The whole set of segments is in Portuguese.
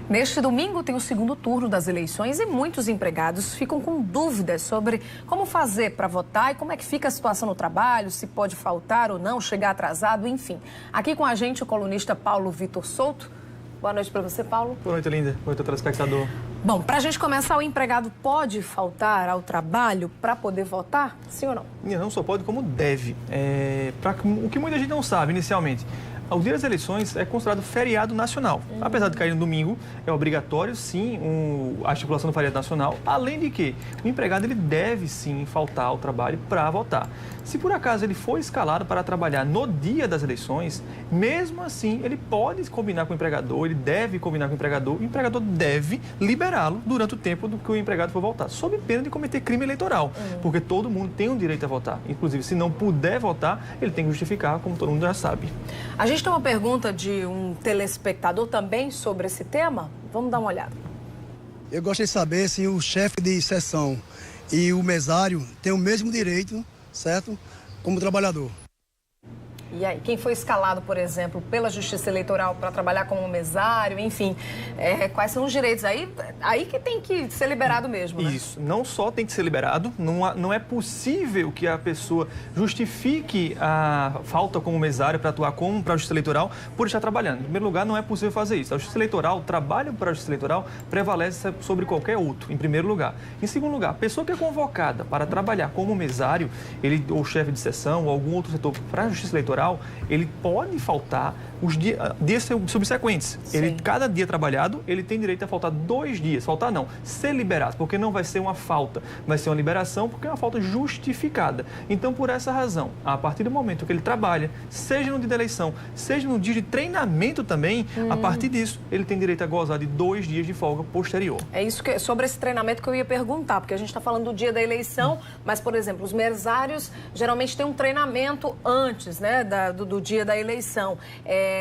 Neste domingo tem o segundo turno das eleições e muitos empregados ficam com dúvidas sobre como fazer para votar e como é que fica a situação no trabalho, se pode faltar ou não, chegar atrasado, enfim. Aqui com a gente o colunista Paulo Vitor Souto. Boa noite para você, Paulo. Boa noite, Linda. Boa noite, telespectador. Bom, para a gente começar, o empregado pode faltar ao trabalho para poder votar? Sim ou não? Não só pode, como deve. O que muita gente não sabe inicialmente. O dia das eleições é considerado feriado nacional. Apesar de cair no domingo, é obrigatório, sim, a estipulação do feriado nacional. Além de que o empregado ele deve, sim, faltar ao trabalho para votar. Se por acaso ele for escalado para trabalhar no dia das eleições, mesmo assim, ele pode combinar com o empregador, ele deve combinar com o empregador deve liberá-lo durante o tempo do que o empregado for votar, sob pena de cometer crime eleitoral, porque todo mundo tem um direito a votar. Inclusive, se não puder votar, ele tem que justificar, como todo mundo já sabe. A gente tem uma pergunta de um telespectador também sobre esse tema. Vamos dar uma olhada. Eu gostaria de saber se o chefe de seção e o mesário têm o mesmo direito, certo? Como trabalhador. E aí, quem foi escalado, por exemplo, pela Justiça Eleitoral para trabalhar como mesário, enfim, quais são os direitos? Aí que tem que ser liberado mesmo, né? Isso, não só tem que ser liberado, não é possível que a pessoa justifique a falta como mesário para atuar como para a Justiça Eleitoral por estar trabalhando. Em primeiro lugar, não é possível fazer isso. A Justiça Eleitoral, o trabalho para a Justiça Eleitoral prevalece sobre qualquer outro, em primeiro lugar. Em segundo lugar, a pessoa que é convocada para trabalhar como mesário, ele ou chefe de seção ou algum outro setor para a Justiça Eleitoral, ele pode faltar os dias subsequentes. Cada dia trabalhado, ele tem direito a faltar 2 dias. Faltar não, ser liberado, porque não vai ser uma falta, vai ser uma liberação, porque é uma falta justificada. Então, por essa razão, a partir do momento que ele trabalha, seja no dia da eleição, seja no dia de treinamento também, a partir disso, ele tem direito a gozar de 2 dias de folga posterior. É isso sobre esse treinamento que eu ia perguntar, porque a gente está falando do dia da eleição, mas, por exemplo, os mesários geralmente têm um treinamento antes, né, do dia da eleição.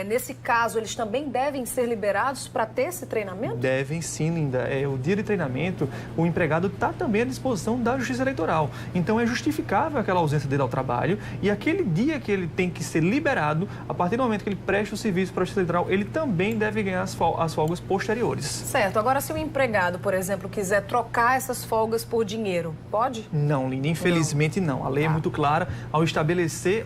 Nesse caso, eles também devem ser liberados para ter esse treinamento? Devem sim, Linda. O dia de treinamento, o empregado está também à disposição da Justiça Eleitoral. Então, é justificável aquela ausência dele ao trabalho e aquele dia que ele tem que ser liberado, a partir do momento que ele presta o serviço para a Justiça Eleitoral, ele também deve ganhar as folgas posteriores. Certo. Agora, se o empregado, por exemplo, quiser trocar essas folgas por dinheiro, pode? Não, Linda. Infelizmente, não. A lei é muito clara ao estabelecer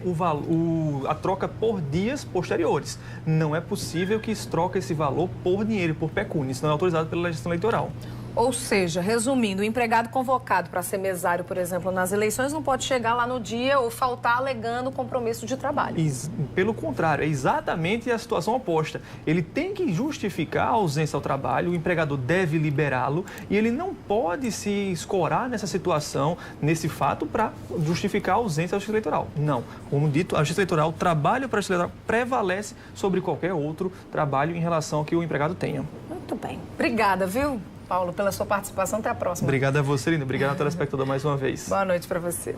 a troca por dias posteriores. Não é possível que se troque esse valor por dinheiro, por pecúnia. Isso não é autorizado pela legislação eleitoral. Ou seja, resumindo, o empregado convocado para ser mesário, por exemplo, nas eleições, não pode chegar lá no dia ou faltar alegando compromisso de trabalho. Pelo contrário, é exatamente a situação oposta. Ele tem que justificar a ausência ao trabalho, o empregador deve liberá-lo e ele não pode se escorar nessa situação, nesse fato, para justificar a ausência da Justiça Eleitoral. Não. Como dito, a Justiça Eleitoral, o trabalho para a Justiça Eleitoral prevalece sobre qualquer outro trabalho em relação ao que o empregado tenha. Muito bem. Obrigada, viu, Paulo, pela sua participação. Até a próxima. Obrigado a você, Linda. Obrigado ao telespectador mais uma vez. Boa noite para você.